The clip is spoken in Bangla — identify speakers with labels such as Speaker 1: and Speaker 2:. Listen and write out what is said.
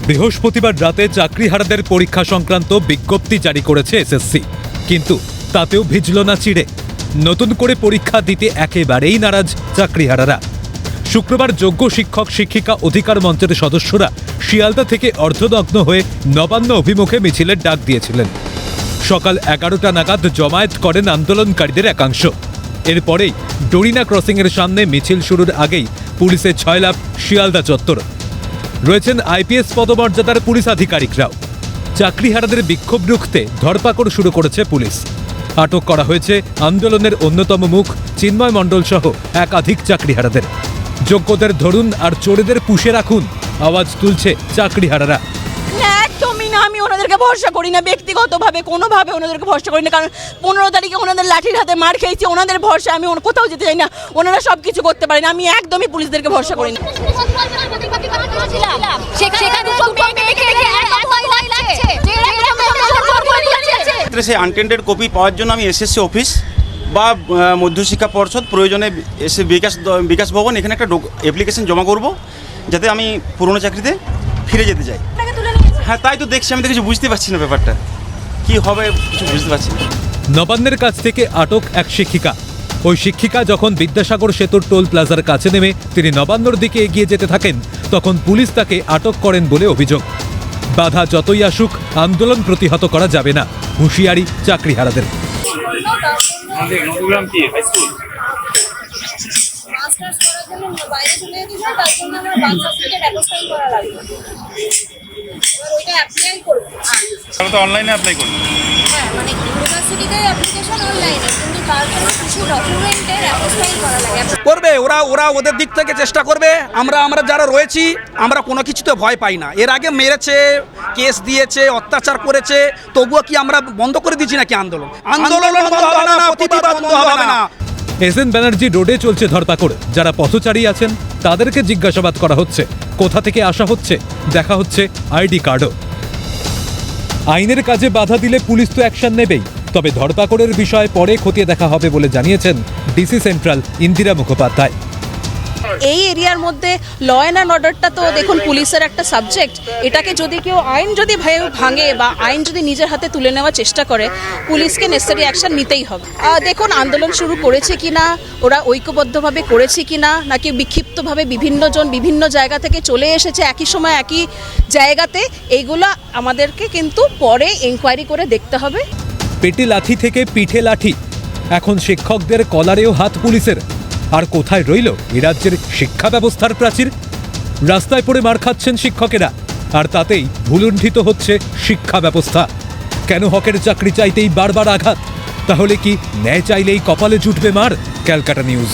Speaker 1: বৃহস্পতিবার রাতে চাকরিহারাদের পরীক্ষা সংক্রান্ত বিজ্ঞপ্তি জারি করেছে এসএসসি, কিন্তু তাতেও ভিজল না চিড়ে। নতুন করে পরীক্ষা দিতে একেবারেই নারাজ চাকরিহারারা। শুক্রবার যোগ্য শিক্ষক শিক্ষিকা অধিকার মঞ্চের সদস্যরা শিয়ালদা থেকে অর্ধনগ্ন হয়ে নবান্ন অভিমুখে মিছিলের ডাক দিয়েছিলেন। সকাল 11টা নাগাদ জমায়েত করেন আন্দোলনকারীদের একাংশ। এরপরেই ডরিনা ক্রসিংয়ের সামনে মিছিল শুরুর আগেই পুলিশের ছয়লাভ শিয়ালদা চত্বর। রয়েছেন আইপিএস পদমর্যাদার পুলিশ আধিকারিকরাও। চাকরিহারাদের বিক্ষোভ রুখতে ধরপাকড় শুরু করেছে পুলিশ। আটক করা হয়েছে আন্দোলনের অন্যতম মুখ চিন্ময় মণ্ডল সহ একাধিক চাকরিহারাদের। যোগ্যদের ধরুন আর চোরেদের পুষে রাখুন আওয়াজ তুলছে চাকরিহারারা।
Speaker 2: একদমই না, আমি ওনাদেরকে ভরসা করি না, ব্যক্তিগতভাবে কোনোভাবে ওনাদেরকে ভরসা করি না। কারণ 15 তারিখে ওনাদের লাঠির হাতে মার খেয়েছি, ওনাদের ভরসা আমি কোথাও যেতে চাই না। ওনারা সব কিছু করতে পারেন, আমি একদমই পুলিশদেরকে ভরসা করি না।
Speaker 3: সেই আনটেন্ডেড কপি পাওয়ার জন্য আমি এসএসসি অফিস বা মধ্যশিক্ষা পর্ষদ প্রয়োজনে এসে বিকাশ ভবন এখানে একটা অ্যাপ্লিকেশন জমা করব, যাতে আমি পুরনো চাকরিতে ফিরে যেতে চাই। হ্যাঁ, তাই তো দেখছি, আমি তো কিছু বুঝতে পারছি না ব্যাপারটা কি হবে, কিছু বুঝতে পারছি না।
Speaker 1: নবান্নের কাছ থেকে আটক এক শিক্ষিকা। ওই শিক্ষিকা যখন বিদ্যাসাগর সেতুর টোল প্লাজার কাছে নেমে তিনি নবান্নর দিকে এগিয়ে যেতে থাকেন, তখন পুলিশ তাকে আটক করেন বলে অভিযোগ। বাধা যতই আসুক আন্দোলন প্রতিহত করা যাবে না, হুঁশিয়ারি চাকরিহারাদের।
Speaker 4: অনলাইনে অ্যাপ্লাই করব। হ্যাঁ, মানে ইউনিভার্সিটিতে অ্যাপ্লিকেশন অনলাইনে, কিন্তু তার জন্য কিছু ডকুমেন্টের অ্যাপ্লাই করা লাগে।
Speaker 5: করবে ওরা ওদের দিক থেকে চেষ্টা করবে। আমরা যারা রয়েছি আমরা কোনো কিছুতে ভয় পাই না। এর আগে মেরেছে, কেস দিয়েছে, অত্যাচার করেছে, তবুও কি আমরা বন্ধ করে দিচ্ছি নাকি আন্দোলন? আন্দোলন বন্ধ হবে না, প্রতিবাদ বন্ধ হবে না।
Speaker 1: এসএন ব্যানার্জি রোডে চলছে ধরপাকড়। যারা পথচারী আছেন তাদেরকে জিজ্ঞাসাবাদ করা হচ্ছে, কোথা থেকে আসা হচ্ছে, দেখা হচ্ছে আইডি কার্ডও। আইনের কাজে বাধা দিলে পুলিশ তো অ্যাকশন নেবেই, তবে ধরপাকড়ের বিষয় পরে খতিয়ে দেখা হবে বলে জানিয়েছেন ডিসি সেন্ট্রাল ইন্দিরা মুখোপাধ্যায়।
Speaker 2: এই এরিয়ার মধ্যে ল অ্যান্ড অর্ডারটা তো দেখুন পুলিশের একটা সাবজেক্ট। এটাকে যদি কেউ আইন যদি ভাঙে বা আইন যদি নিজের হাতে তুলে নেওয়ার চেষ্টা করে, পুলিশকে নেসেসারি অ্যাকশন নিতেই হবে। দেখুন আন্দোলন শুরু করেছে কিনা, ওরা ঐক্যবদ্ধভাবে করেছে কিনা, নাকি বিক্ষিপ্তভাবে বিভিন্নজন বিভিন্ন জায়গা থেকে চলে এসেছে একই সময় একই জায়গাতে, এইগুলো আমাদেরকে কিন্তু পরে এনকোয়ারি করে দেখতে হবে।
Speaker 1: পেটে লাঠি থেকে পিঠে লাঠি, এখন শিক্ষকদের কলারেও হাত পুলিশের। আর কোথায় রইল এ রাজ্যের শিক্ষা ব্যবস্থার প্রাচীর? রাস্তায় পড়ে মার খাচ্ছেন শিক্ষকেরা, আর তাতেই ভুলুণ্ঠিত হচ্ছে শিক্ষা ব্যবস্থা। কেন হকের চাকরি চাইতেই বারবার আঘাত? তাহলে কি ন্যায় চাইলেই কপালে জুটবে মার? ক্যালকাটা নিউজ।